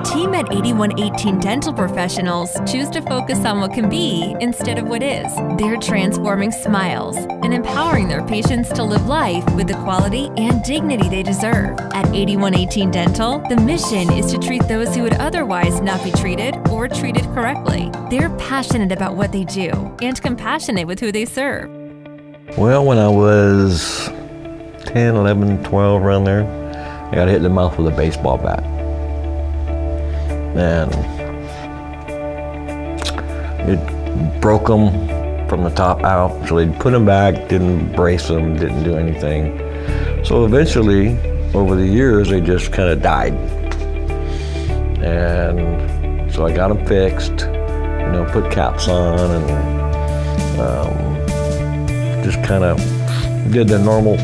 team at 8118 Dental Professionals choose to focus on what can be instead of what is. They're transforming smiles and empowering their patients to live life with the quality and dignity they deserve. At 8118 Dental, the mission is to treat those who would otherwise not be treated or treated correctly. They're passionate about what they do and compassionate with who they serve. Well, when I was 10, 11, 12, around there, I got hit in the mouth with a baseball bat. And it broke them from the top out. So they put them back, didn't brace them, didn't do anything. So eventually, over the years, they just kind of died. And so I got them fixed, put caps on, and just kind of did the normal,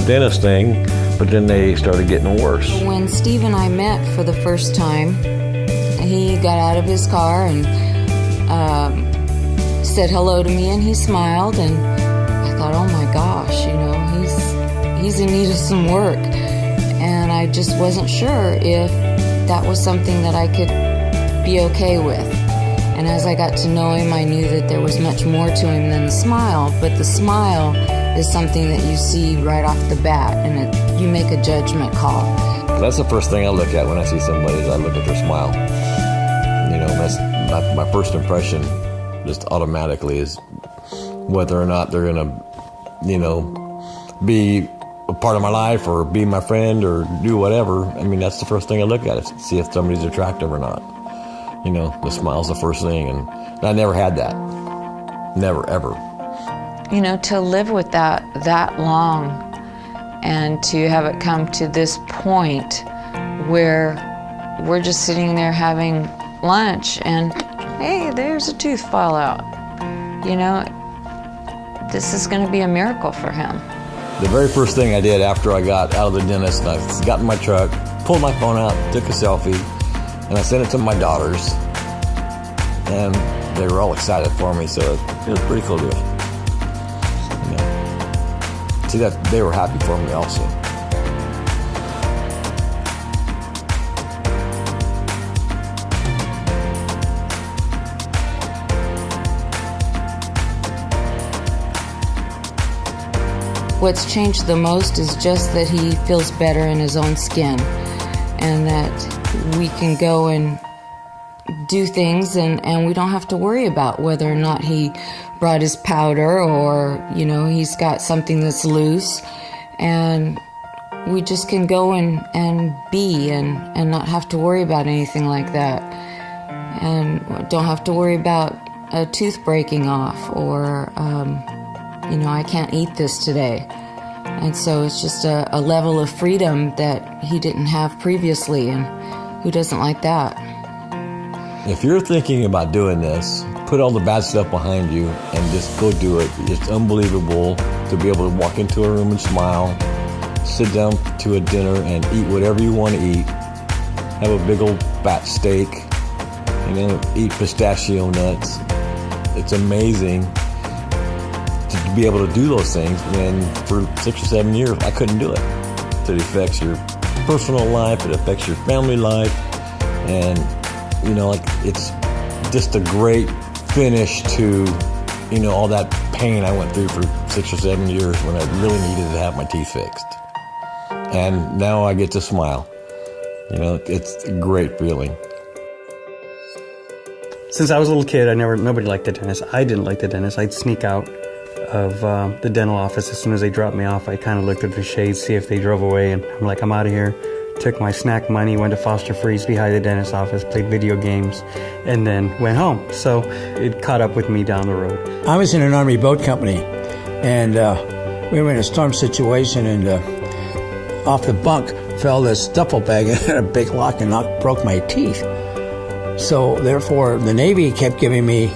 dentist thing. But then they started getting worse. When Steve and I met for the first time, he got out of his car and said hello to me, and he smiled, and I thought, oh my gosh, he's in need of some work. And I just wasn't sure if that was something that I could be okay with. And as I got to know him, I knew that there was much more to him than the smile, but the smile is something that you see right off the bat, and you make a judgment call. That's the first thing I look at when I see somebody, is I look at their smile. That's my first impression, just automatically, is whether or not they're gonna, be a part of my life or be my friend or do whatever. That's the first thing I look at, is see if somebody's attractive or not. The smile's the first thing, and I never had that. Never, ever. To live with that long, and to have it come to this point where we're just sitting there having lunch and, hey, there's a tooth fall out. This is going to be a miracle for him. The very first thing I did after I got out of the dentist, I got in my truck, pulled my phone out, took a selfie, and I sent it to my daughters, and they were all excited for me, so it was a pretty cool deal. See, that they were happy for me also. What's changed the most is just that he feels better in his own skin, and that we can go and do things, and we don't have to worry about whether or not he brought his powder, or he's got something that's loose, and we just can go and be and not have to worry about anything like that, and don't have to worry about a tooth breaking off, or I can't eat this today. And so it's just a level of freedom that he didn't have previously, and who doesn't like that? If you're thinking about doing this, put all the bad stuff behind you and just go do it. It's unbelievable to be able to walk into a room and smile, sit down to a dinner and eat whatever you want to eat, have a big old fat steak, eat pistachio nuts. It's amazing to be able to do those things when for 6 or 7 years I couldn't do it. It affects your personal life, it affects your family life, and it's just a great finish to all that pain I went through for 6 or 7 years when I really needed to have my teeth fixed. And now I get to smile. It's a great feeling. Since I was a little kid, nobody liked the dentist. I didn't like the dentist. I'd sneak out of the dental office as soon as they dropped me off. I kind of looked at the shades, see if they drove away, and I'm like, I'm out of here. Took my snack money, went to Foster Freeze behind the dentist's office, played video games, and then went home. So it caught up with me down the road. I was in an Army boat company, and we were in a storm situation, and off the bunk fell this duffel bag and a big lock and broke my teeth. So therefore, the Navy kept giving me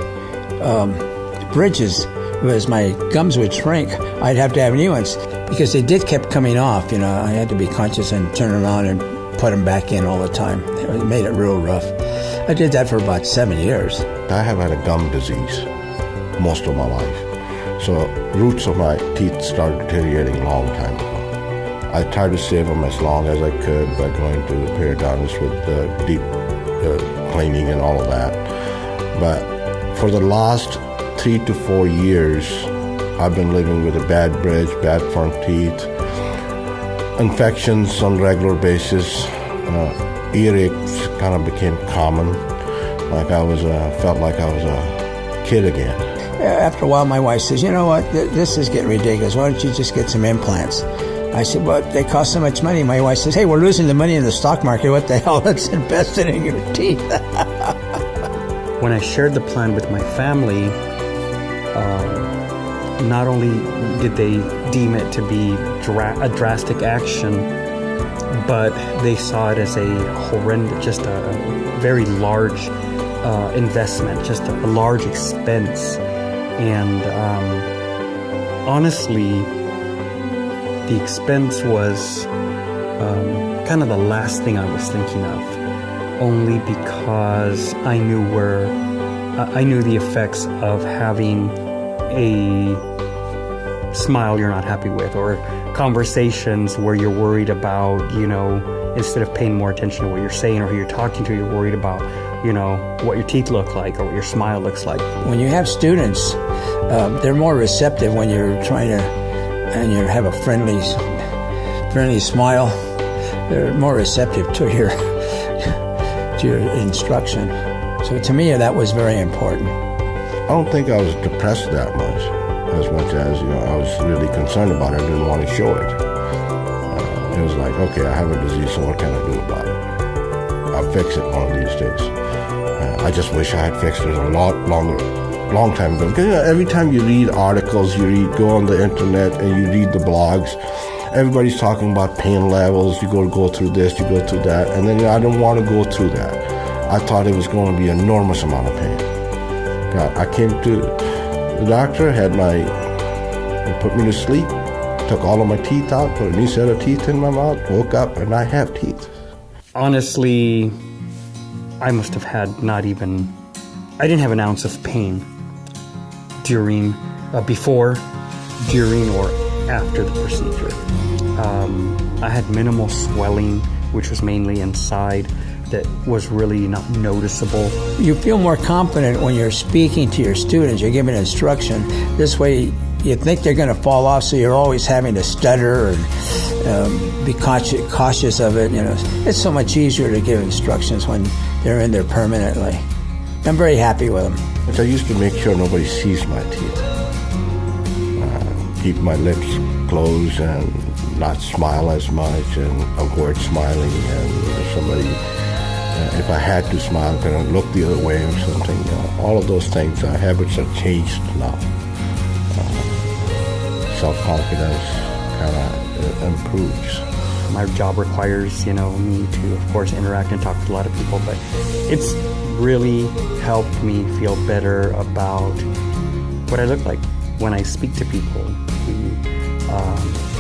bridges because my gums would shrink. I'd have to have new ones because they kept coming off. I had to be conscious and turn around and put them back in all the time. It made it real rough. I did that for about 7 years. I have had a gum disease most of my life. So roots of my teeth started deteriorating a long time ago. I tried to save them as long as I could by going to the periodontist with deep cleaning and all of that. But for the last 3 to 4 years, I've been living with a bad bridge, bad front teeth, infections on a regular basis, earaches kind of became common, like I was felt like I was a kid again. After a while, my wife says, you know what, this is getting ridiculous. Why don't you just get some implants? I said, well, they cost so much money. My wife says, hey, we're losing the money in the stock market. What the hell? Let's invest it in your teeth. When I shared the plan with my family, not only did they deem it to be a drastic action, but they saw it as a horrendous, just a very large investment, just a large expense. And honestly, the expense was kind of the last thing I was thinking of, only because I knew the effects of having a smile you're not happy with, or conversations where you're worried about, instead of paying more attention to what you're saying or who you're talking to, you're worried about, what your teeth look like or what your smile looks like. When you have students, they're more receptive when you're trying to, and you have a friendly smile. They're more receptive to your instruction. So to me, that was very important. I don't think I was depressed that much as I was really concerned about it. I didn't want to show it. It was like, okay, I have a disease, so what can I do about it? I'll fix it one of these days. I just wish I had fixed it a long time ago. Because every time you read articles, go on the internet and you read the blogs, everybody's talking about pain levels. You go through this, you go through that, and then I didn't want to go through that. I thought it was going to be an enormous amount of pain. I came to the doctor, they put me to sleep, took all of my teeth out, put a new set of teeth in my mouth, woke up, and I have teeth. Honestly, I must have had I didn't have an ounce of pain before, during, or after the procedure. I had minimal swelling, which was mainly inside, that was really not noticeable. You feel more confident when you're speaking to your students, you're giving instruction. This way, you think they're going to fall off, so you're always having to stutter and be cautious of it. It's so much easier to give instructions when they're in there permanently. I'm very happy with them. But I used to make sure nobody sees my teeth. Keep my lips closed and not smile as much and avoid smiling. And if somebody, if I had to smile, kind of look the other way or something. All of those things, habits have changed now. Self-confidence kind of improves. My job requires, me to, of course, interact and talk with a lot of people, but it's really helped me feel better about what I look like when I speak to people.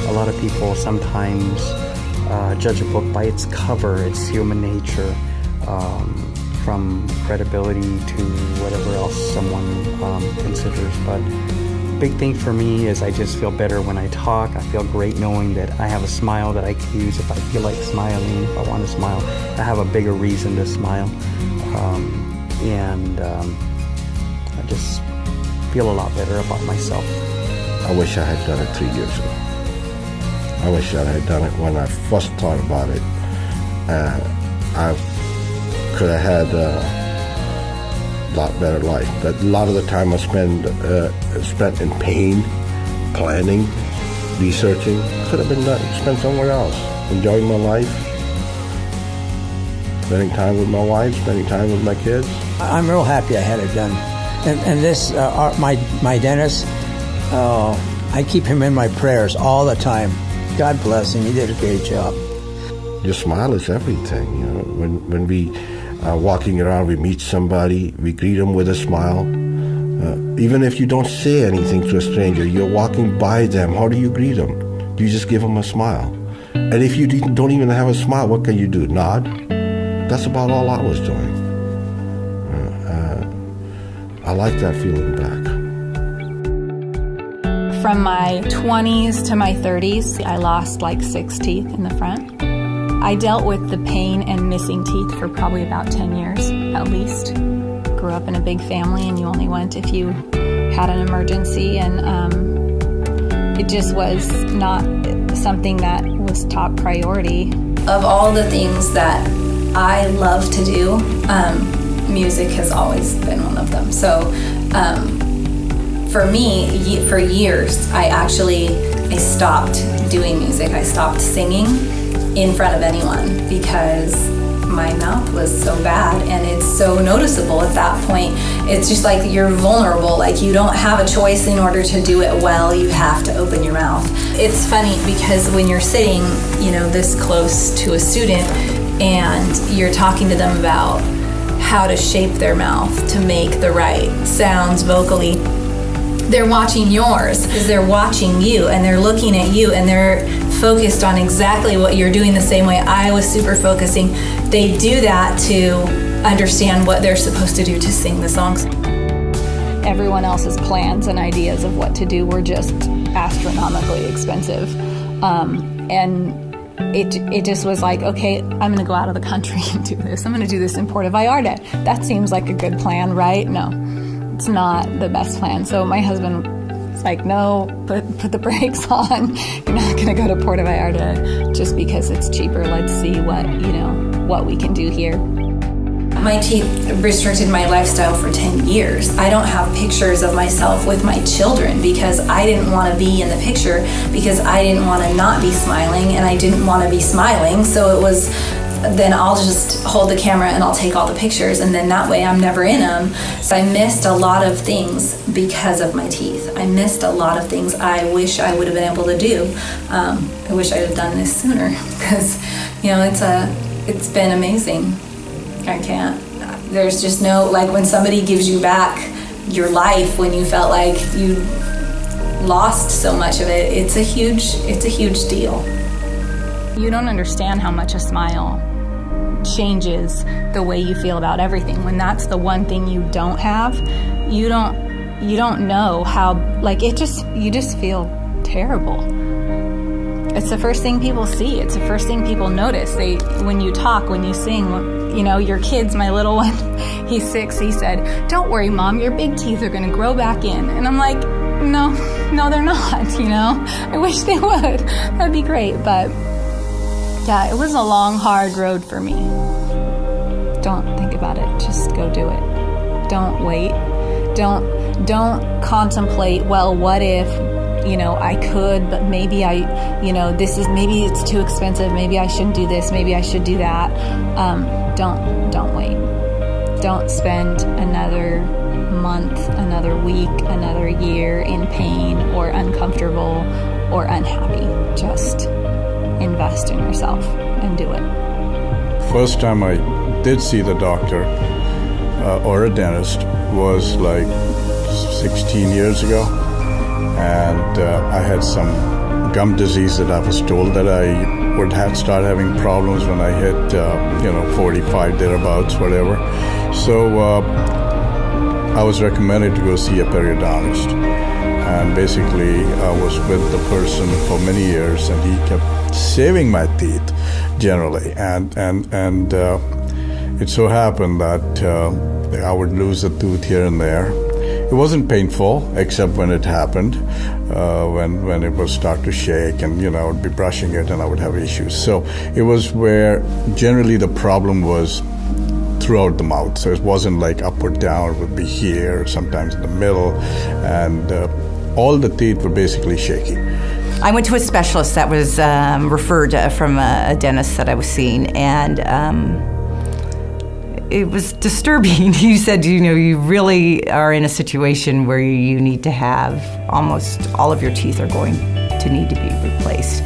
A lot of people sometimes judge a book by its cover, its human nature, from credibility to whatever else someone considers. But the big thing for me is I just feel better when I talk. I feel great knowing that I have a smile that I can use if I feel like smiling, if I want to smile. I have a bigger reason to smile. I just feel a lot better about myself. I wish I had done it 3 years ago. I wish I had done it when I first thought about it. I could have had a lot better life. But a lot of the time I spent in pain, planning, researching. I could have been spent somewhere else, enjoying my life, spending time with my wife, spending time with my kids. I'm real happy I had it done. And this, my dentist, I keep him in my prayers all the time. God bless him. He did a great job. Your smile is everything. When we are walking around, we meet somebody, we greet them with a smile. Even if you don't say anything to a stranger, you're walking by them. How do you greet them? You just give them a smile. And if you don't even have a smile, what can you do? Nod? That's about all I was doing. I like that feeling back. From my 20s to my 30s, I lost like 6 teeth in the front. I dealt with the pain and missing teeth for probably about 10 years, at least. Grew up in a big family, and you only went if you had an emergency, and it just was not something that was top priority. Of all the things that I love to do, music has always been one of them. So for me, for years, I stopped doing music. I stopped singing in front of anyone because my mouth was so bad, and it's so noticeable at that point. It's just like you're vulnerable, like you don't have a choice. In order to do it well, you have to open your mouth. It's funny because when you're sitting, this close to a student and you're talking to them about how to shape their mouth to make the right sounds vocally, they're watching yours because they're watching you, and they're looking at you, and they're focused on exactly what you're doing the same way I was super focusing. They do that to understand what they're supposed to do to sing the songs. Everyone else's plans and ideas of what to do were just astronomically expensive. And it just was like, okay, I'm going to go out of the country and do this. I'm going to do this in Puerto Vallarta. That seems like a good plan, right? No, it's not the best plan. So my husband was like, no, put the brakes on. You're not going to go to Puerto Vallarta just because it's cheaper. Let's see what we can do here. My teeth restricted my lifestyle for 10 years. I don't have pictures of myself with my children because I didn't want to be in the picture, because I didn't want to not be smiling, and I didn't want to be smiling. So it was, then I'll just hold the camera and I'll take all the pictures, and then that way I'm never in them. So I missed a lot of things because of my teeth. I missed a lot of things I wish I would have been able to do. I wish I would have done this sooner because, it's been amazing. I can't. There's just no, like when somebody gives you back your life when you felt like you lost so much of it, it's a huge deal. You don't understand how much a smile changes the way you feel about everything. When that's the one thing you don't have, you don't know how, you just feel terrible. It's the first thing people see. It's the first thing people notice. When you talk, when you sing, your kids, my little one, he's 6, he said, "Don't worry, Mom, your big teeth are going to grow back in." And I'm like, no, they're not, I wish they would. That'd be great. But yeah, it was a long, hard road for me. Don't think about it. Just go do it. Don't wait. Don't contemplate, well, what if, I could, but maybe maybe it's too expensive. Maybe I shouldn't do this. Maybe I should do that. Don't wait. Don't spend another month, another week, another year in pain or uncomfortable or unhappy. Just invest in yourself and do it. First time I did see the doctor or a dentist was like 16 years ago. And I had some gum disease that I was told that I would start having problems when I hit, 45 thereabouts, whatever. So I was recommended to go see a periodontist. And basically, I was with the person for many years, and he kept saving my teeth, generally. And it so happened that I would lose a tooth here and there. It wasn't painful, except when it happened, when it would start to shake, and I would be brushing it and I would have issues. So it was where generally the problem was throughout the mouth. So it wasn't like up or down, it would be here, or sometimes in the middle, and all the teeth were basically shaky. I went to a specialist that was referred from a dentist that I was seeing, and it was disturbing. He said, you really are in a situation where you need to have almost all of your teeth are going to need to be replaced.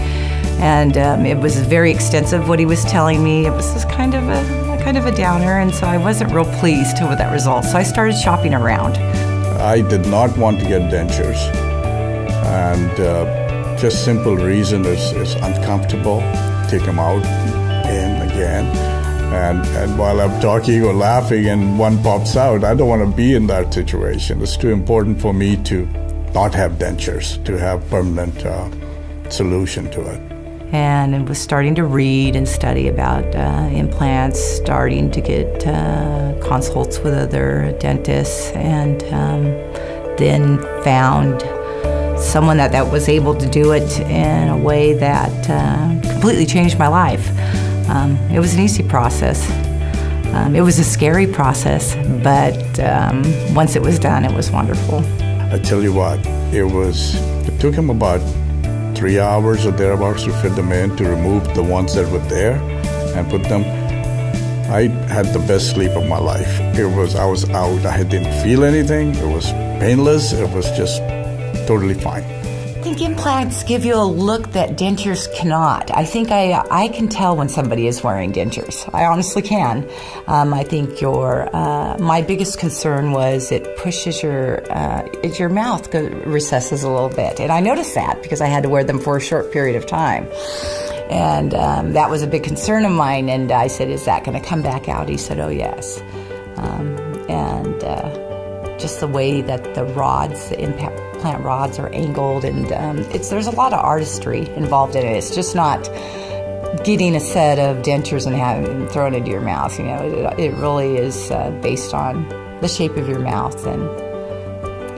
And it was very extensive what he was telling me. It was just kind of a downer, and so I wasn't real pleased with that result. So I started shopping around. I did not want to get dentures, and just simple reason is uncomfortable. Take them out in again. And while I'm talking or laughing and one pops out, I don't want to be in that situation. It's too important for me to not have dentures, to have permanent solution to it. And I was starting to read and study about implants, starting to get consults with other dentists, and then found someone that was able to do it in a way that completely changed my life. It was an easy process. It was a scary process, but once it was done, it was wonderful. I tell you what, it took him about 3 hours or thereabouts to fit them in, to remove the ones that were there and put them. I had the best sleep of my life. I was out. I didn't feel anything. It was painless. It was just totally fine. I think implants give you a look that dentures cannot. I think I can tell when somebody is wearing dentures. I honestly can. I think my biggest concern was it pushes your mouth recesses a little bit. And I noticed that because I had to wear them for a short period of time. And that was a big concern of mine. And I said, is that going to come back out? He said, oh, yes. Just the way that the implant rods are angled, and there's a lot of artistry involved in it. It's just not getting a set of dentures and having them thrown into your mouth. It really is based on the shape of your mouth, and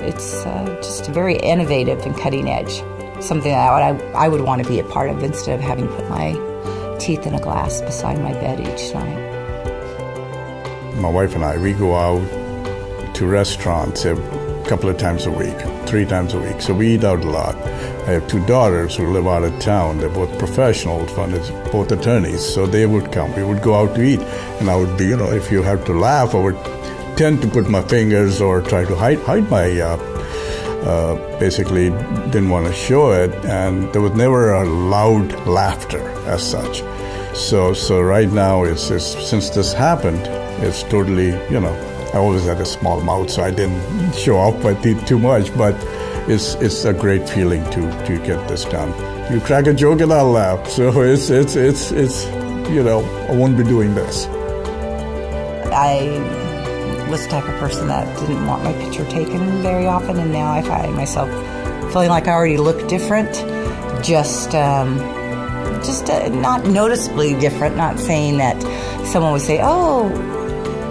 it's just very innovative and cutting edge. Something that I would want to be a part of instead of having put my teeth in a glass beside my bed each night. My wife and I, we go out to restaurants a couple of times a week, 3 times a week. So we eat out a lot. I have 2 daughters who live out of town. They're both professionals, both attorneys. So they would come. We would go out to eat. And I would be, if you have to laugh, I would tend to put my fingers or try to hide my, basically didn't want to show it. And there was never a loud laughter as such. So right now, since this happened, it's totally, I always had a small mouth, so I didn't show off my teeth too much, but it's a great feeling to get this done. You crack a joke and I'll laugh, so it's I won't be doing this. I was the type of person that didn't want my picture taken very often, and now I find myself feeling like I already look different, just not noticeably different, not saying that someone would say, oh,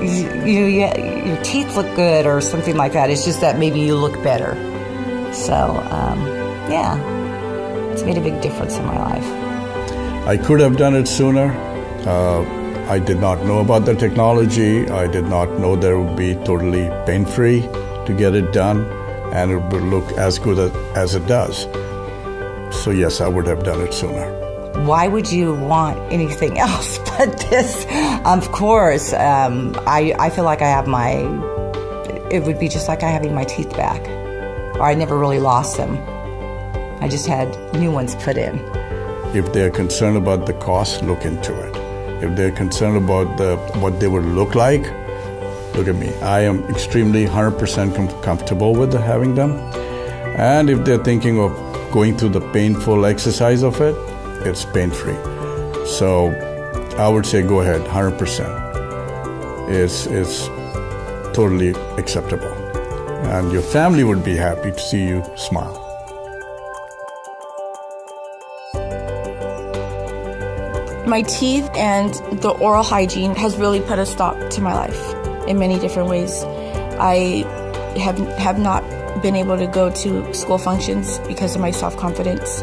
your teeth look good or something like that. It's just that maybe you look better. So, it's made a big difference in my life. I could have done it sooner. I did not know about the technology. I did not know that it would be totally pain-free to get it done, and it would look as good as it does. So yes, I would have done it sooner. Why would you want anything else but this? Of course, I feel like it would be just like having my teeth back. Or I never really lost them. I just had new ones put in. If they're concerned about the cost, look into it. If they're concerned about what they would look like, look at me. I am extremely 100% comfortable with having them. And if they're thinking of going through the painful exercise of it, it's pain-free. So I would say go ahead, 100%. It's totally acceptable. And your family would be happy to see you smile. My teeth and the oral hygiene has really put a stop to my life in many different ways. I have not been able to go to school functions because of my self-confidence.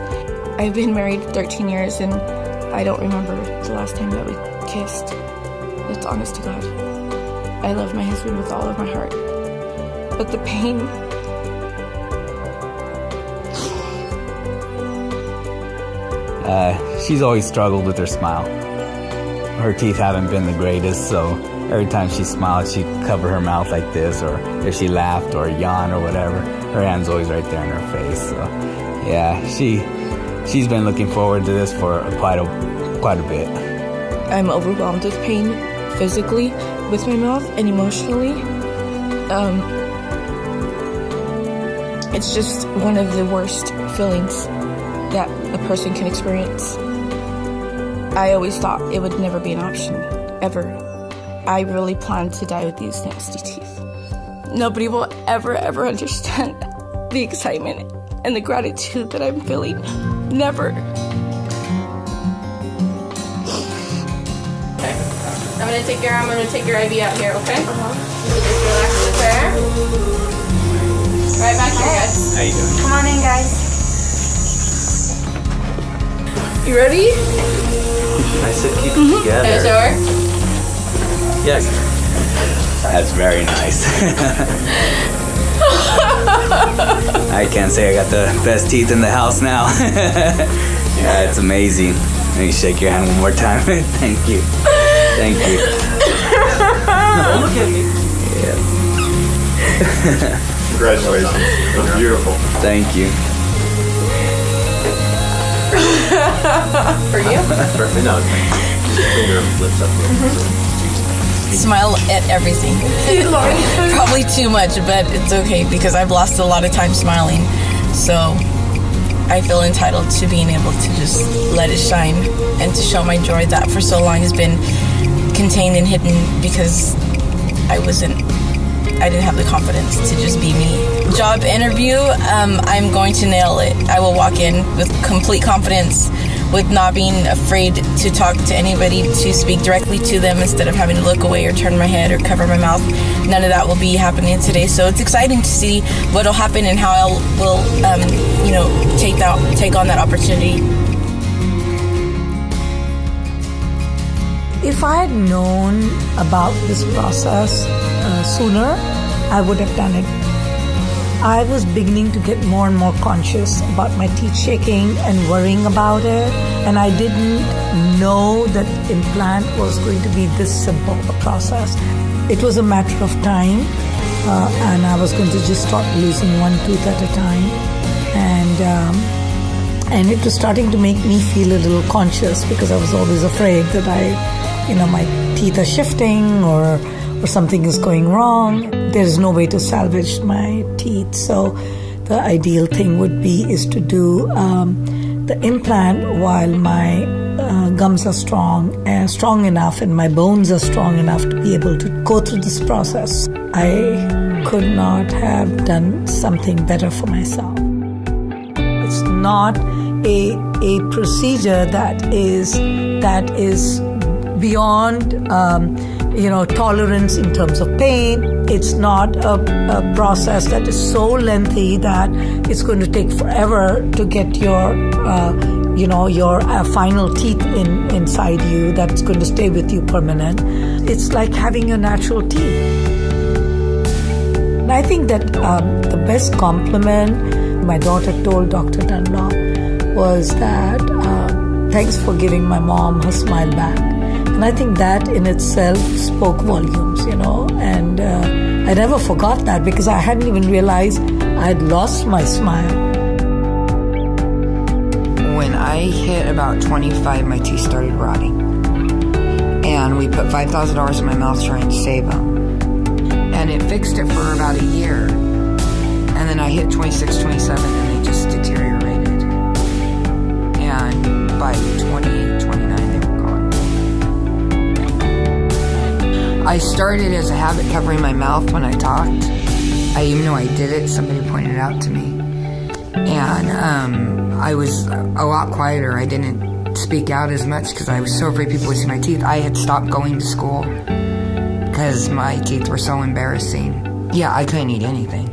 I've been married 13 years and I don't remember the last time that we kissed. That's honest to God. I love my husband with all of my heart. But the pain, she's always struggled with her smile. Her teeth haven't been the greatest, so every time she smiled, she'd cover her mouth like this, or if she laughed or yawned or whatever, her hand's always right there in her face. So, yeah, she's been looking forward to this for quite a bit. I'm overwhelmed with pain physically, with my mouth, and emotionally. It's just one of the worst feelings that a person can experience. I always thought it would never be an option, ever. I really planned to die with these nasty teeth. Nobody will ever understand the excitement and the gratitude that I'm feeling. Never. Okay. I'm gonna take your IV out here, okay? Just relax there. Right back here, guys. How you doing? Come on in, guys. You ready? I said keep it together. Can I show her? Yes. That's very nice. I can't say I got the best teeth in the house now. Yeah, it's amazing. Let me shake your hand one more time. Thank you. Thank you. Oh, look at me. Yeah. Congratulations. That's beautiful. Thank you. For you? No, just bring your lips up here. Smile at everything. Probably too much, but it's okay because I've lost a lot of time smiling. So I feel entitled to being able to just let it shine and to show my joy that for so long has been contained and hidden because I didn't have the confidence to just be me. Job interview, I'm going to nail it. I will walk in with complete confidence, with not being afraid to talk to anybody, to speak directly to them instead of having to look away or turn my head or cover my mouth. None of that will be happening today. So it's exciting to see what will happen and how I will, take on that opportunity. If I had known about this process sooner, I would have done it. I was beginning to get more and more conscious about my teeth shaking and worrying about it, and I didn't know that implant was going to be this simple a process. It was a matter of time, and I was going to just start losing one tooth at a time, and it was starting to make me feel a little conscious because I was always afraid that my teeth are shifting or something is going wrong. There's no way to salvage my teeth, so the ideal thing is to do the implant while my gums are strong enough and my bones are strong enough to be able to go through this process. I could not have done something better for myself. It's not a procedure that is beyond tolerance in terms of pain. It's not a process that is so lengthy that it's going to take forever to get your final teeth inside you that's going to stay with you permanent. It's like having your natural teeth. And I think that the best compliment my daughter told Dr. Dunlop was that thanks for giving my mom her smile back. And I think that in itself spoke volumes, and I never forgot that because I hadn't even realized I had lost my smile. When I hit about 25, my teeth started rotting. And we put $5,000 in my mouth trying to save them. And it fixed it for about a year. And then I hit 26, 27, and they just deteriorated. And by 28, 29, they were gone. I started as a habit covering my mouth when I talked. I even though I did it, somebody pointed it out to me. And I was a lot quieter. I didn't speak out as much because I was so afraid people would see my teeth. I had stopped going to school because my teeth were so embarrassing. Yeah, I couldn't eat anything.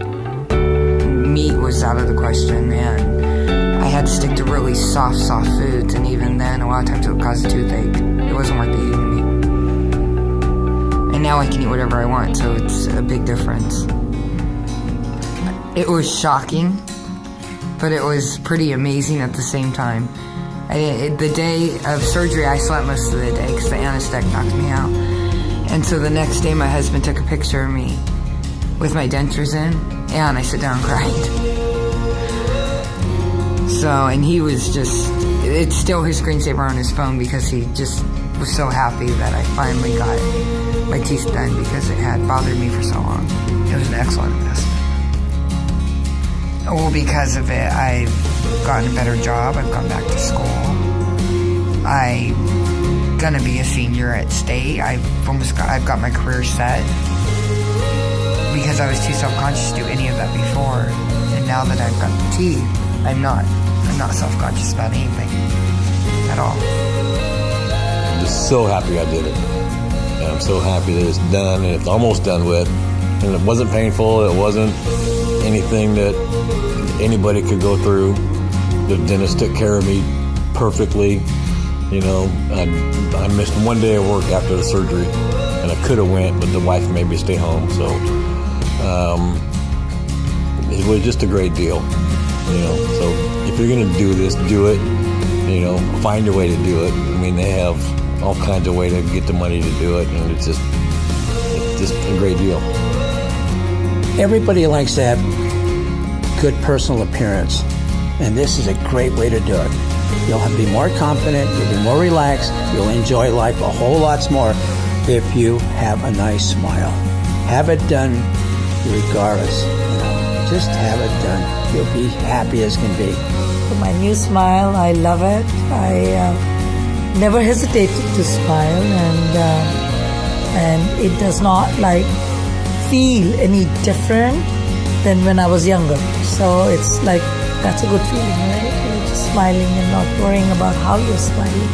Meat was out of the question, and I had to stick to really soft foods, and even then, a lot of times it would cause a toothache. It wasn't worth eating to me. And now I can eat whatever I want, so it's a big difference. It was shocking, but it was pretty amazing at the same time. The day of surgery, I slept most of the day because the anesthetic knocked me out. And so the next day, my husband took a picture of me with my dentures in, and I sat down and cried. So, and he was just, it's still his screensaver on his phone because he just was so happy that I finally got my teeth done because it had bothered me for so long. It was an excellent investment. Well, because of it, I've gotten a better job. I've gone back to school. I'm gonna be a senior at state. I've got my career set because I was too self-conscious to do any of that before, and now that I've got the teeth, I'm not self-conscious about anything at all. I'm just so happy I did it. And I'm so happy that it's done and it's almost done with. And it wasn't painful. It wasn't anything that anybody could go through. The dentist took care of me perfectly. You know, I missed one day of work after the surgery, and I could have went, but the wife made me stay home. So it was just a great deal. You know, so if you're going to do this, do it. You know, find a way to do it. I mean, they have all kinds of ways to get the money to do it, and it's just a great deal. Everybody likes to have good personal appearance, and this is a great way to do it. You'll be more confident, you'll be more relaxed, you'll enjoy life a whole lot more if you have a nice smile. Have it done regardless. Just have it done. You'll be happy as can be. For my new smile, I love it. I never hesitated to smile, and it does not feel any different than when I was younger. So it's like, that's a good feeling, right? You're just smiling and not worrying about how you're smiling.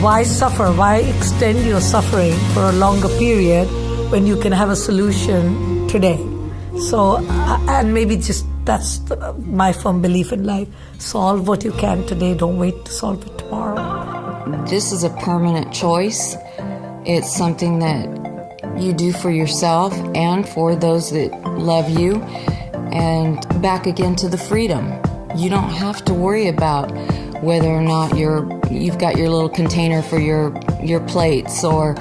Why suffer? Why extend your suffering for a longer period when you can have a solution today? So, and maybe just that's my firm belief in life. Solve what you can today. Don't wait to solve it tomorrow. This is a permanent choice. It's something that you do for yourself and for those that love you. And back again to the freedom. You don't have to worry about whether or not you've got your little container for your plates or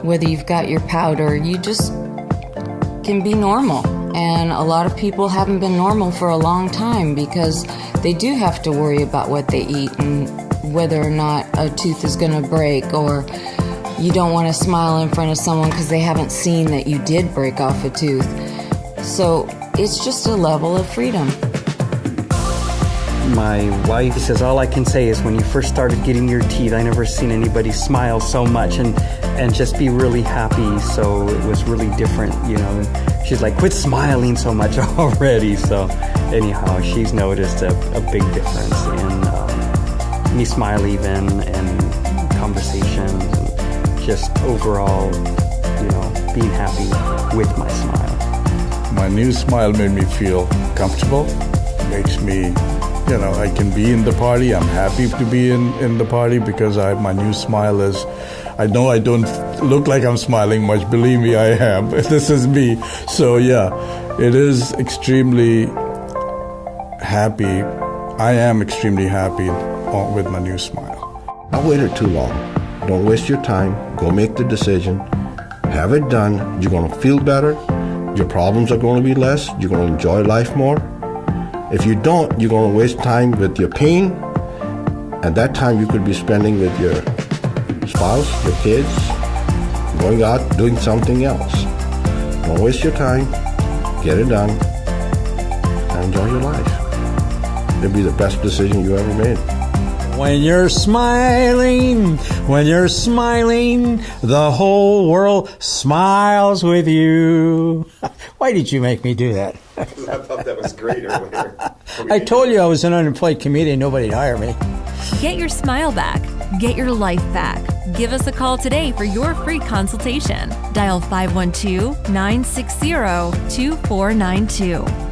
whether you've got your powder. You just can be normal. And a lot of people haven't been normal for a long time because they do have to worry about what they eat and whether or not a tooth is going to break, or you don't want to smile in front of someone because they haven't seen that you did break off a tooth. So it's just a level of freedom. My wife says all I can say is when you first started getting your teeth, I never seen anybody smile so much and just be really happy. So it was really different, you know. She's like, quit smiling so much already. So anyhow, she's noticed a big difference in me smile even, and conversations, and just overall, you know, being happy with my smile. My new smile made me feel comfortable, makes me, you know, I can be in the party. I'm happy to be in the party because my new smile is, I know I don't look like I'm smiling much. Believe me, I am. This is me. So yeah, it is extremely happy. I am extremely happy with my new smile. I waited too long. Don't waste your time. Go make the decision. Have it done. You're going to feel better. Your problems are going to be less. You're going to enjoy life more. If you don't, you're going to waste time with your pain, and that time you could be spending with your spouse, your kids, going out, doing something else. Don't waste your time. Get it done, and enjoy your life. It'll be the best decision you ever made. When you're smiling, the whole world smiles with you. Why did you make me do that? I thought that was great earlier. I told you I was an unemployed comedian. Nobody'd hire me. Get your smile back. Get your life back. Give us a call today for your free consultation. Dial 512-960-2492.